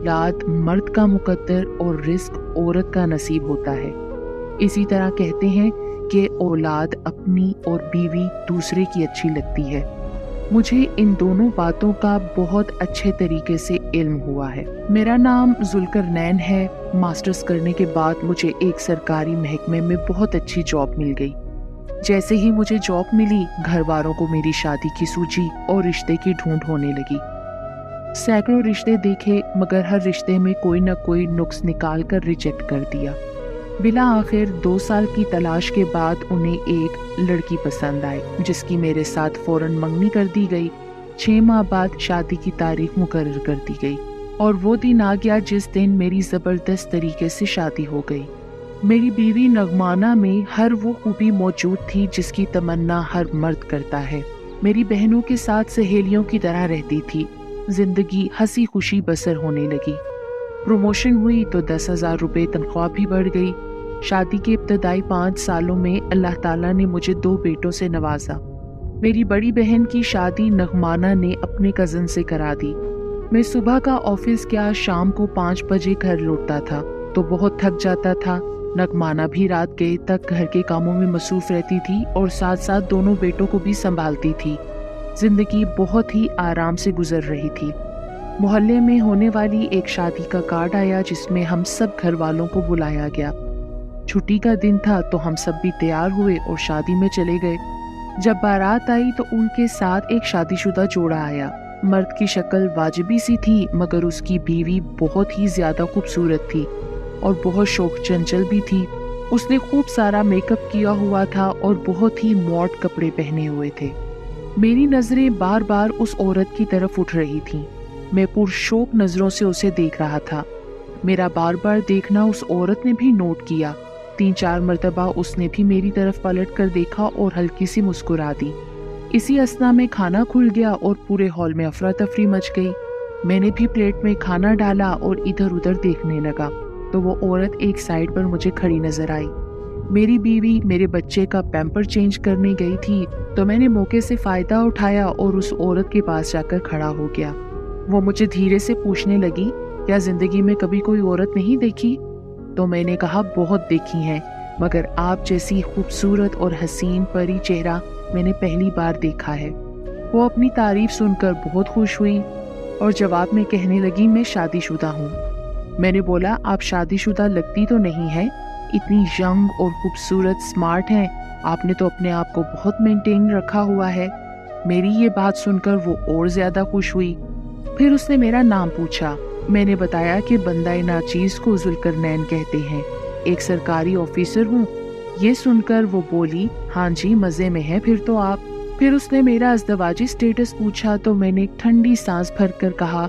औलाद मर्द का मुकद्दर और रिस्क औरत का नसीब होता है। इसी तरह कहते हैं कि औलाद अपनी और बीवी दूसरे की अच्छी लगती है। मुझे इन दोनों बातों का बहुत अच्छे तरीके से इल्म हुआ है। मेरा नाम जुल्करनैन है। मास्टर्स करने के बाद मुझे एक सरकारी महकमे में बहुत अच्छी जॉब मिल गई। जैसे ही मुझे जॉब मिली, घर वालों को मेरी शादी की सूझी और रिश्ते की ढूंढ होने लगी। सैकड़ों रिश्ते देखे, मगर हर रिश्ते में कोई न कोई नुक्स निकाल कर रिजेक्ट कर दिया। बिला आखिर 2 साल की तलाश के बाद उन्हें एक लड़की पसंद आई, जिसकी मेरे साथ फौरन मंगनी कर दी गई। 6 माह बाद शादी की तारीख मुकर्रर कर दी गई और वो दिन आ गया जिस दिन मेरी ज़बरदस्त तरीके से शादी हो गई। मेरी बीवी नगमाना में हर वो खूबी मौजूद थी जिसकी तमन्ना हर मर्द करता है। मेरी बहनों के साथ सहेलियों की तरह रहती थी। जिंदगी हंसी खुशी बसर होने लगी। प्रमोशन हुई तो 10,000 रुपये तनख्वाह भी बढ़ गई। शादी के इब्तदाई 5 सालों में अल्लाह ताला ने मुझे 2 बेटों से नवाजा। मेरी बड़ी बहन की शादी नगमाना ने अपने कज़न से करा दी। मैं सुबह का ऑफिस क्या शाम को 5 बजे घर लौटता था तो बहुत थक जाता था। नगमाना भी रात गए तक घर के कामों में मसरूफ रहती थी और साथ साथ दोनों बेटों को भी संभालती थी। जिंदगी बहुत ही आराम से गुजर रही थी। मोहल्ले में होने वाली एक शादी का कार्ड आया जिसमें हम सब घर वालों को बुलाया गया। छुट्टी का दिन था तो हम सब भी तैयार हुए और शादी में चले गए। जब बारात आई तो उनके साथ एक शादीशुदा जोड़ा आया। मर्द की शक्ल वाजिबी सी थी, मगर उसकी बीवी बहुत ही ज्यादा खूबसूरत थी और बहुत शौक चंचल भी थी। उसने खूब सारा मेकअप किया हुआ था और बहुत ही मॉड कपड़े पहने हुए थे। मेरी नजरें बार बार उस औरत की तरफ उठ रही थीं। मैं पुरशौक नजरों से उसे देख रहा था। मेरा बार बार देखना उस औरत ने भी नोट किया। 3-4 मर्तबा उसने भी मेरी तरफ पलट कर देखा और हल्की सी मुस्कुरा दी। इसी असना में खाना खुल गया और पूरे हॉल में अफरा तफरी मच गई। मैंने भी प्लेट में खाना डाला और इधर उधर देखने लगा तो वो औरत एक साइड पर मुझे खड़ी नजर आई। मेरी बीवी मेरे बच्चे का पैम्पर चेंज करने गई थी तो मैंने मौके से फायदा उठाया और उस औरत के पास जाकर खड़ा हो गया। वो मुझे धीरे से पूछने लगी, क्या जिंदगी में कभी कोई औरत नहीं देखी? तो मैंने कहा, बहुत देखी हैं, मगर आप जैसी खूबसूरत और हसीन परी चेहरा मैंने पहली बार देखा है। वो अपनी तारीफ सुनकर बहुत खुश हुई और जवाब में कहने लगी, मैं शादीशुदा हूँ। मैंने बोला, आप शादीशुदा लगती तो नहीं है, इतनी यंग और खूबसूरत स्मार्ट हैं, आपने तो अपने आप को बहुत मेंटेन रखा हुआ है। मेरी ये बात सुनकर वो और ज्यादा खुश हुई। फिर उसने मेरा नाम पूछा। मैंने बताया कि बंदाए नाचीज को जुल्करनैन कहते हैं, एक सरकारी ऑफिसर हूँ। ये सुनकर वो बोली, हाँ जी, मजे में है फिर तो आप। फिर उसने मेरा अज़दवाजी स्टेटस पूछा तो मैंने एक ठंडी सांस भरकर कहा,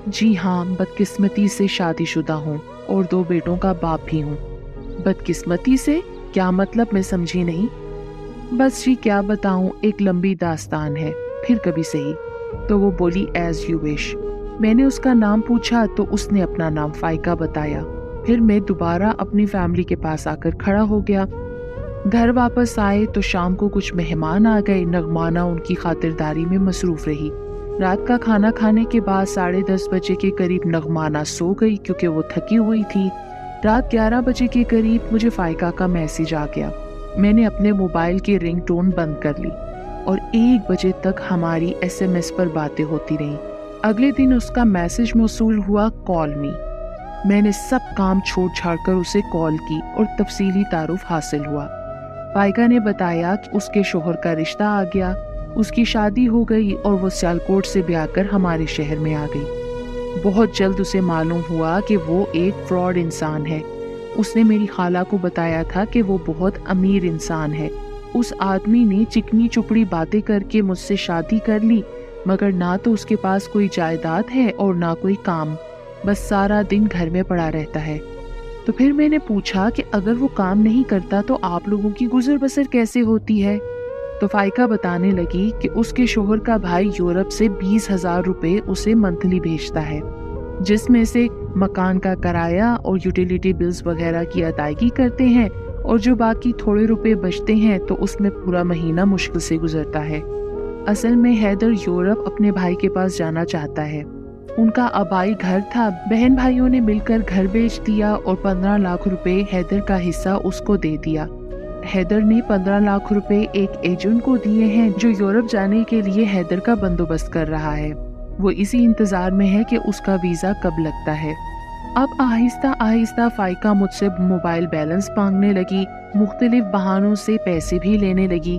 जी हाँ, बदकिस्मती से शादीशुदा हूँ और 2 बेटों का बाप भी हूँ। बदकिस्मती से? क्या मतलब, मैं समझी नहीं। बस जी क्या बताऊं, एक लंबी दास्तान है, फिर कभी सही। तो वो बोली, एज यू विश। मैंने उसका नाम पूछा तो उसने अपना नाम फाइका बताया। फिर मैं दोबारा अपनी फैमिली के पास आकर खड़ा हो गया। घर वापस आए तो शाम को कुछ मेहमान आ गए। नगमाना उनकी खातिरदारी में मसरूफ रही। रात का खाना खाने के बाद 10:30 बजे के करीब नगमाना सो गई क्योंकि वो थकी हुई थी। रात 11 बजे के करीब मुझे फाइका का मैसेज आ गया। मैंने अपने मोबाइल की रिंगटोन बंद कर ली और 1 बजे तक हमारी SMS पर बातें होती रहीं। अगले दिन उसका मैसेज मौसूल हुआ, कॉल मी। मैंने सब काम छोड़ छाड़ कर उसे कॉल की और तफसीली तारुफ हासिल हुआ। फाइका ने बताया कि उसके शोहर का रिश्ता आ गया, उसकी शादी हो गई और वो सियालकोट से ब्याह कर हमारे शहर में आ गई। बहुत जल्द उसे मालूम हुआ कि वो एक फ्रॉड इंसान है। उसने मेरी खाला को बताया था कि वो बहुत अमीर इंसान है। उस आदमी ने चिकनी चुपड़ी बातें करके मुझसे शादी कर ली, मगर ना तो उसके पास कोई जायदाद है और ना कोई काम, बस सारा दिन घर में पड़ा रहता है। तो फिर मैंने पूछा कि अगर वो काम नहीं करता तो आप लोगों की गुजर बसर कैसे होती है? तो फाइका बताने लगी कि उसके शोहर का भाई यूरोप से 20,000 रुपए उसे मंथली भेजता है, जिसमें से मकान का किराया और यूटिलिटी बिल्स वगैरह की अदायगी करते हैं और जो बाकी थोड़े रुपए बचते हैं तो उसमें पूरा महीना मुश्किल से गुजरता है। असल में हैदर यूरोप अपने भाई के पास जाना चाहता है। उनका आबाई घर था। बहन भाइयों ने मिलकर घर बेच दिया और 15 लाख रुपए हैदर का हिस्सा उसको दे दिया। हैदर ने 15 लाख रुपए एक एजेंट को दिए हैं जो यूरोप जाने के लिए हैदर का बंदोबस्त कर रहा है। वो इसी इंतजार में है कि उसका वीजा कब लगता है। अब आहिस्ता आहिस्ता फाइका मुझसे मोबाइल बैलेंस मांगने लगी, मुख्तलिफ बहानों से पैसे भी लेने लगी।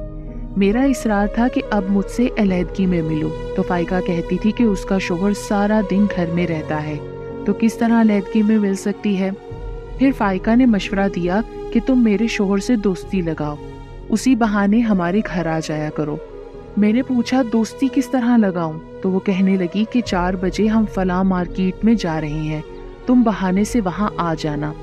मेरा इसरार था कि अब मुझसे अलहदगी में मिलो, तो फाइका कहती थी कि उसका शोहर सारा दिन घर में रहता है, तो किस तरह अलहदगी में मिल सकती है। फिर फाइका ने मशवरा दिया कि तुम मेरे शोहर से दोस्ती लगाओ, उसी बहाने हमारे घर आ जाया करो। मैंने पूछा दोस्ती किस तरह लगाऊं, तो वो कहने लगी कि 4 बजे हम फलां मार्केट में जा रहे हैं, तुम बहाने से वहां आ जाना।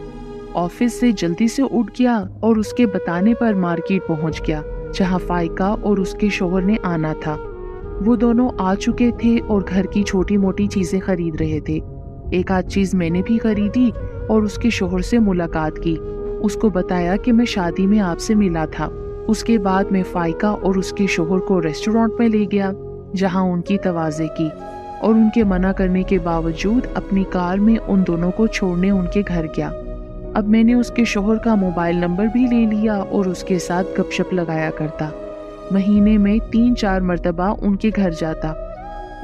ऑफिस से जल्दी से उठ गया और उसके बताने पर मार्केट पहुंच गया जहां फाइका और उसके शोहर ने आना था। वो दोनों आ चुके थे और घर की छोटी मोटी चीजें खरीद रहे थे। एक आध चीज मैंने भी खरीदी और उसके शोहर से मुलाकात की। उसको बताया कि मैं शादी में आपसे मिला था। उसके बाद मैं फाइका और उसके शोहर को रेस्टोरेंट में ले गया जहां उनकी तवाज़े की और उनके मना करने के बावजूद अपनी कार में उन दोनों को छोड़ने उनके घर गया। अब मैंने उसके शोहर का मोबाइल नंबर भी ले लिया और उसके साथ गपशप लगाया करता। महीने में 3-4 मरतबा उनके घर जाता।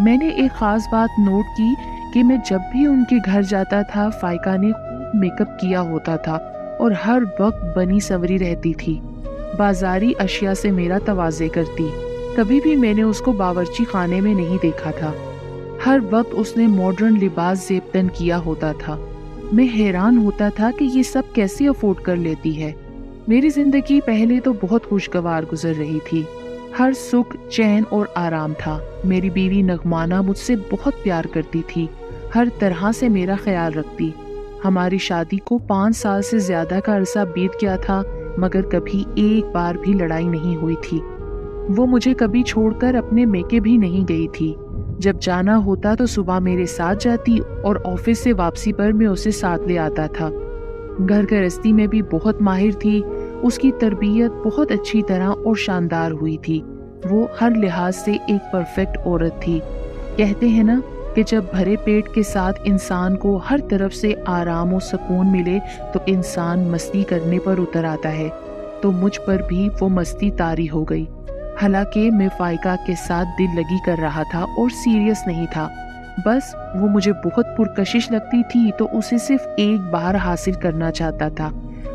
मैंने एक ख़ास बात नोट की कि मैं जब भी उनके घर जाता था फाइका ने खूब मेकअप किया होता था और हर वक्त बनी संवरी रहती थी। बाजारी अशिया से मेरा तवाज़े करती। कभी भी मैंने उसको बावर्ची खाने में नहीं देखा था। हर वक्त उसने मॉडर्न लिबास ज़ेबतन किया होता था। मैं हैरान होता था कि ये सब कैसे अफोर्ड कर लेती है। मेरी जिंदगी पहले तो बहुत खुशगवार गुजर रही थी। हर सुख, चैन और आराम था। मेरी बीवी नगमाना मुझसे बहुत प्यार करती थी, हर तरह से मेरा ख्याल रखती। हमारी शादी को 5 साल से ज्यादा का अरसा बीत गया था, मगर कभी एक बार भी लड़ाई नहीं हुई थी। वो मुझे कभी छोड़कर अपने मेके भी नहीं गई थी। जब जाना होता तो सुबह मेरे साथ जाती और ऑफिस से वापसी पर मैं उसे साथ ले आता था। घर गृहस्थी में भी बहुत माहिर थी। उसकी तरबियत बहुत अच्छी तरह और शानदार हुई थी। वो हर लिहाज से एक परफेक्ट औरत थी। कहते हैं ना कि जब भरे पेट के साथ इंसान को हर तरफ से आराम और सुकून मिले तो इंसान मस्ती करने पर उतर आता है। तो मुझ पर भी वो मस्ती तारी हो गई। हालांकि मैं फाइका के साथ दिल लगी कर रहा था और सीरियस नहीं था। बस वो मुझे बहुत पुरकशिश लगती थी तो उसे सिर्फ एक बार हासिल करना चाहता था,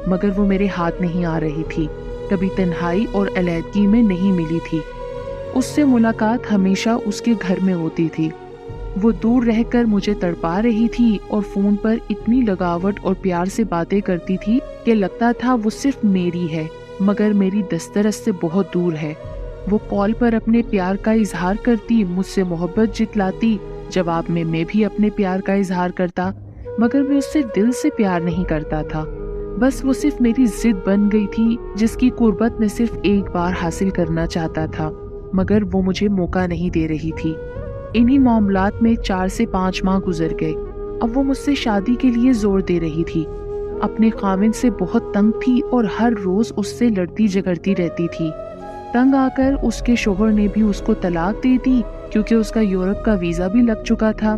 मगर वो मेरे हाथ नहीं आ रही थी। कभी तन्हाई और अलहदगी में नहीं मिली थी। उससे मुलाकात हमेशा उसके घर में होती थी। वो दूर रहकर मुझे तड़पा रही थी और फोन पर इतनी लगावट और प्यार से बातें करती थी कि लगता था वो सिर्फ मेरी है, मगर मेरी दस्तरस से बहुत दूर है। वो कॉल पर अपने प्यार का इजहार करती, मुझसे मोहब्बत जितलाती। जवाब में मैं भी अपने प्यार का इजहार करता, मगर मैं उससे दिल से प्यार नहीं करता था। बस वो सिर्फ मेरी जिद बन गई थी जिसकी कुर्बत मैं सिर्फ एक बार हासिल करना चाहता था, मगर वो मुझे मौका नहीं दे रही थी। इन्हीं मामलात में 4 से 5 माह गुजर गए। अब वो मुझसे शादी के लिए जोर दे रही थी। अपने खाविंद से बहुत तंग थी और हर रोज उससे लड़ती झगड़ती रहती थी। तंग आकर उसके शोहर ने भी उसको तलाक दे दी क्योंकि उसका यूरोप का वीजा भी लग चुका था।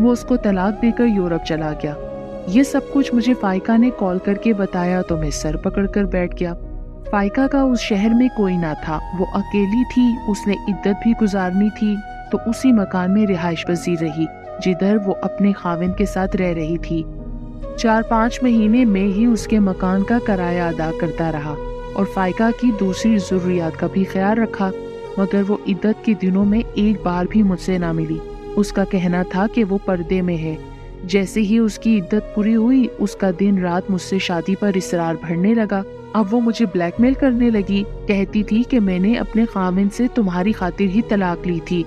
वो उसको तलाक देकर यूरोप चला गया। ये सब कुछ मुझे फाइका ने कॉल करके बताया तो मैं सर पकड़कर बैठ गया। फाइका का उस शहर में कोई ना था। वो अकेली थी। उसने इद्दत भी गुजारनी थी तो उसी मकान में रिहाइश पजीर रही जिधर वो अपने खाविंद के साथ रह रही थी। 4-5 महीने में ही उसके मकान का किराया अदा करता रहा और फाइका की दूसरी जरूरियात का भी ख्याल रखा, मगर वो इद्दत के दिनों में एक बार भी मुझसे ना मिली। उसका कहना था कि वो पर्दे में है। जैसे ही उसकी इद्दत पूरी हुई उसका दिन रात मुझसे शादी पर इसरार भरने लगा। अब वो मुझे ब्लैकमेल करने लगी। कहती थी कि मैंने अपने खामिन से तुम्हारी खातिर ही तलाक ली थी।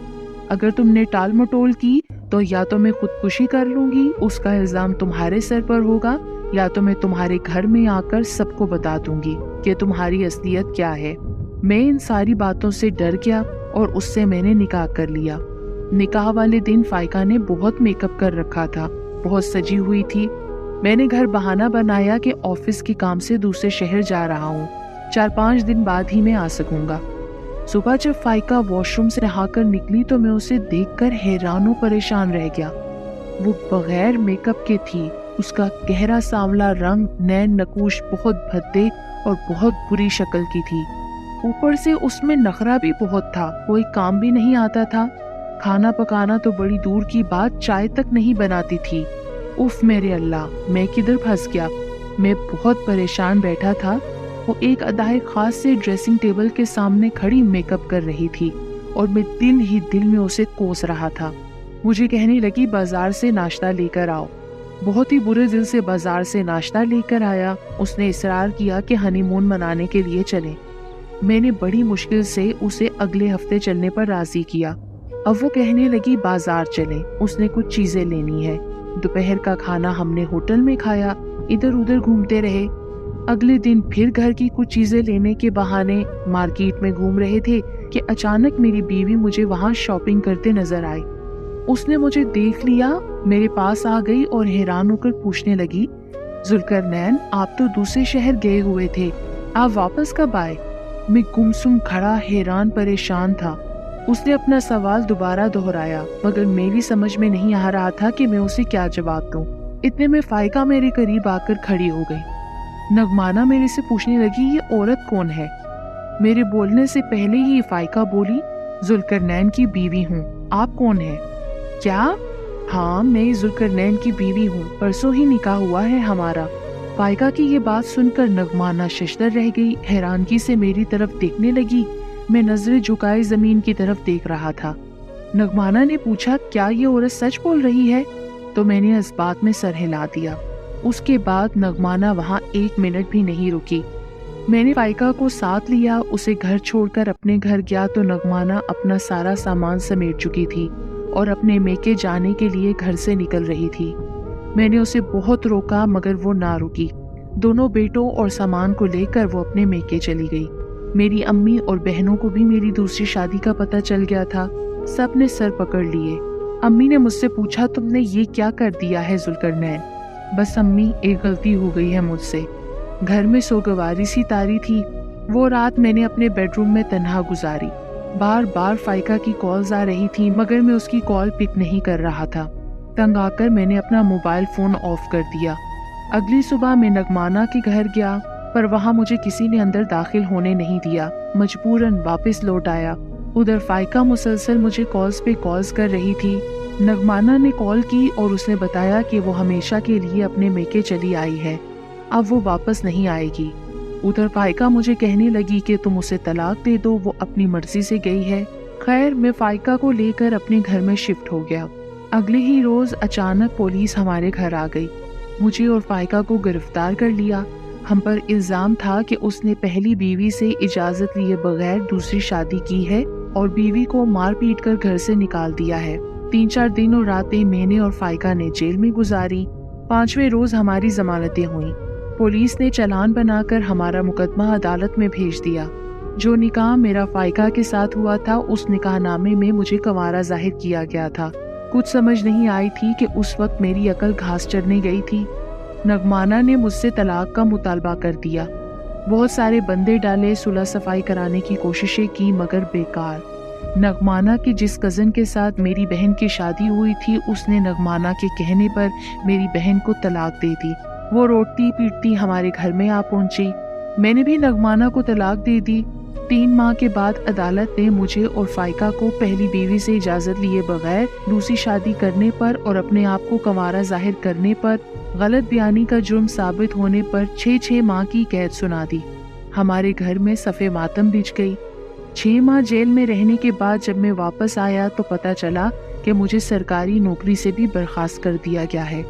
अगर तुमने टाल मटोल की तो या तो मैं खुदकुशी कर लूंगी, उसका इल्जाम तुम्हारे सर पर होगा, या तो मैं तुम्हारे घर में आकर सबको बता दूंगी कि तुम्हारी असलियत क्या है। मैं इन सारी बातों से डर गया और उससे मैंने निकाह कर लिया। निकाह वाले दिन फाइका ने बहुत मेकअप कर रखा था, बहुत सजी हुई थी। मैंने घर बहाना बनाया कि ऑफिस के काम से दूसरे शहर जा रहा हूँ, 4-5 दिन बाद ही मैं आ सकूंगा। सुबह जब फाइका वॉशरूम से नहाकर निकली तो मैं उसे देखकर हैरान और परेशान रह गया। وہ بغیر میک اپ کے تھی۔ اس کا گہرا سانولا رنگ، نین نقوش بہت بھدے اور بہت بری شکل کی تھی۔ اوپر سے اس میں نخرہ بھی بہت تھا، کوئی کام بھی نہیں آتا تھا۔ کھانا پکانا تو بڑی دور کی بات، چائے تک نہیں بناتی تھی۔ اف میرے اللہ، میں کدھر پھنس گیا۔ میں بہت پریشان بیٹھا تھا۔ وہ ایک ادائے خاص سے ڈریسنگ ٹیبل کے سامنے کھڑی میک اپ کر رہی تھی اور میں دل ہی دل میں اسے کوس رہا تھا۔ مجھے کہنے لگی بازار سے ناشتہ لے کر آؤ۔ بہت ہی برے دل سے بازار سے ناشتہ لے کر آیا۔ اس نے اصرار کیا کہ ہنی مون منانے کے لیے چلیں۔ میں نے بڑی مشکل سے اسے اگلے ہفتے چلنے پر راضی کیا۔ اب وہ کہنے لگی بازار چلیں، اس نے کچھ چیزیں لینی ہے۔ دوپہر کا کھانا ہم نے ہوٹل میں کھایا، ادھر ادھر گھومتے رہے۔ اگلے دن پھر گھر کی کچھ چیزیں لینے کے بہانے مارکیٹ میں گھوم رہے تھے کہ اچانک میری بیوی مجھے وہاں شاپنگ کرتے نظر آئی۔ اس نے مجھے دیکھ لیا، میرے پاس آ گئی اور حیران ہو کر پوچھنے لگی، ذوالقرنین آپ تو دوسرے شہر گئے ہوئے تھے، آپ واپس کب آئے؟ میں گمسم کھڑا حیران پریشان تھا۔ اس نے اپنا سوال دوبارہ دہرایا، مگر میری سمجھ میں نہیں آ رہا تھا کہ میں اسے کیا جواب دوں۔ اتنے میں فائقہ میرے قریب آ کر کھڑی ہو گئی۔ نغمانہ میرے سے پوچھنے لگی یہ عورت کون ہے؟ میرے بولنے سے پہلے ہی فائقہ بولی، ذوالقرنین کی بیوی ہوں، آپ کون ہیں؟ کیا؟ ہاں میں ذوالقرنین کی بیوی ہوں، پرسوں ہی نکاح ہوا ہے ہمارا۔ فائقہ کی یہ بات سن کر نغمانہ ششدر رہ گئی، حیرانگی سے میری طرف دیکھنے لگی۔ میں نظریں جھکائے زمین کی طرف دیکھ رہا تھا۔ نغمانہ نے پوچھا کیا یہ عورت سچ بول رہی ہے؟ تو میں نے اس بات میں سر ہلا دیا۔ اس کے بعد نغمانہ وہاں ایک منٹ بھی نہیں رکی۔ میں نے فائقہ کو ساتھ لیا، اسے گھر چھوڑ کر اپنے گھر گیا تو نغمانہ اپنا سارا سامان سمیٹ چکی تھی اور اپنے میکے جانے کے لیے گھر سے نکل رہی تھی۔ میں نے اسے بہت روکا مگر وہ نہ رکی۔ دونوں بیٹوں اور سامان کو لے کر وہ اپنے میکے چلی گئی۔ میری امی اور بہنوں کو بھی میری دوسری شادی کا پتہ چل گیا تھا۔ سب نے سر پکڑ لیے۔ امی نے مجھ سے پوچھا تم نے یہ کیا کر دیا ہے ذوالقرنین؟ بس امی ایک غلطی ہو گئی ہے مجھ سے۔ گھر میں سوگواری سی تاری تھی۔ وہ رات میں نے اپنے بیڈ روم میں تنہا گزاری۔ بار بار فائقہ کی کالز آ رہی تھی مگر میں اس کی کال پک نہیں کر رہا تھا۔ تنگ آ کر میں نے اپنا موبائل فون آف کر دیا۔ اگلی صبح میں نغمانہ کے گھر گیا پر وہاں مجھے کسی نے اندر داخل ہونے نہیں دیا۔ مجبوراً واپس لوٹ آیا۔ ادھر فائقہ مسلسل مجھے کالز پہ کالز کر رہی تھی۔ نغمانہ نے کال کی اور اس نے بتایا کہ وہ ہمیشہ کے لیے اپنے میکے چلی آئی ہے، اب وہ واپس نہیں آئے گی۔ ادھر فائقہ مجھے کہنے لگی کہ تم اسے طلاق دے دو، وہ اپنی مرضی سے گئی ہے۔ خیر میں فائقہ کو لے کر اپنے گھر میں شفٹ ہو گیا۔ اگلے ہی روز اچانک پولیس ہمارے گھر آ گئی۔ مجھے اور فائقہ کو گرفتار کر لیا۔ ہم پر الزام تھا کہ اس نے پہلی بیوی سے اجازت لیے بغیر دوسری شادی کی ہے اور بیوی کو مار پیٹ کر گھر سے نکال دیا ہے۔ 3-4 دن اور راتیں میں نے اور فائقہ نے جیل میں گزاری۔ 5ویں روز ہماری ضمانتیں ہوئیں۔ پولیس نے چالان بنا کر ہمارا مقدمہ عدالت میں بھیج دیا۔ جو نکاح میرا فائقہ کے ساتھ ہوا تھا اس نکاح نامے میں مجھے کنوارا ظاہر کیا گیا تھا۔ کچھ سمجھ نہیں آئی تھی کہ اس وقت میری عقل گھاس چرنے گئی تھی۔ نغمانہ نے مجھ سے طلاق کا مطالبہ کر دیا۔ بہت سارے بندے ڈالے، صلح صفائی کرانے کی کوششیں کی مگر بیکار۔ نغمانہ کے جس کزن کے ساتھ میری بہن کی شادی ہوئی تھی اس نے نغمانہ کے کہنے پر میری بہن کو طلاق دے دی۔ وہ روٹتی پیٹتی ہمارے گھر میں آ پہنچی۔ میں نے بھی نغمانہ کو طلاق دے دی۔ 3 ماہ کے بعد عدالت نے مجھے اور فائقہ کو پہلی بیوی سے اجازت لیے بغیر دوسری شادی کرنے پر اور اپنے آپ کو کنوارا ظاہر کرنے پر غلط بیانی کا جرم ثابت ہونے پر 6 ماہ کی قید سنا دی۔ ہمارے گھر میں صف ماتم بچ گئی۔ 6 ماہ جیل میں رہنے کے بعد جب میں واپس آیا تو پتہ چلا کہ مجھے سرکاری نوکری سے بھی برخاست کر دیا گیا ہے۔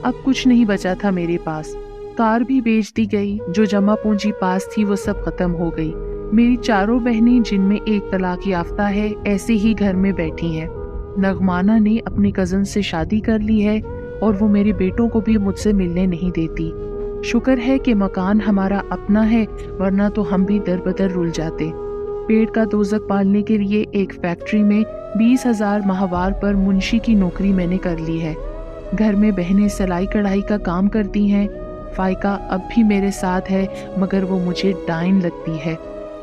اب کچھ نہیں بچا تھا میرے پاس۔ کار بھی بیچ دی گئی، جو جمع پونجی پاس تھی وہ سب ختم ہو گئی۔ میری 4 بہنیں جن میں ایک طلاق یافتہ ہے ایسے ہی گھر میں بیٹھی ہیں۔ نغمانہ نے اپنی کزن سے شادی کر لی ہے اور وہ میرے بیٹوں کو بھی مجھ سے ملنے نہیں دیتی۔ شکر ہے کہ مکان ہمارا اپنا ہے ورنہ تو ہم بھی در بدر رل جاتے۔ پیٹ کا دوزخ پالنے کے لیے ایک فیکٹری میں 20,000 ماہوار پر منشی کی نوکری میں نے کر لی ہے۔ گھر میں بہنیں سلائی کڑھائی کا کام کرتی ہیں۔ فائقہ اب بھی میرے ساتھ ہے مگر وہ مجھے ڈائن لگتی ہے۔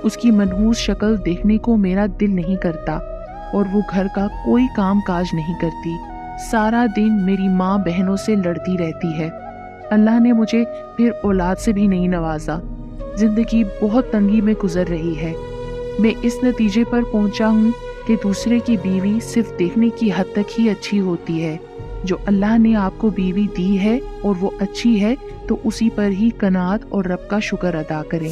اس کی منحوس شکل دیکھنے کو میرا دل نہیں کرتا اور وہ گھر کا کوئی کام کاج نہیں کرتی۔ सारा दिन मेरी माँ बहनों से लड़ती रहती है। अल्लाह ने मुझे फिर औलाद से भी नहीं नवाजा। जिंदगी बहुत तंगी में गुजर रही है। मैं इस नतीजे पर पहुंचा हूँ कि दूसरे की बीवी सिर्फ देखने की हद तक ही अच्छी होती है। जो अल्लाह ने आपको बीवी दी है और वो अच्छी है तो उसी पर ही कनात और रब का शुक्र अदा करें।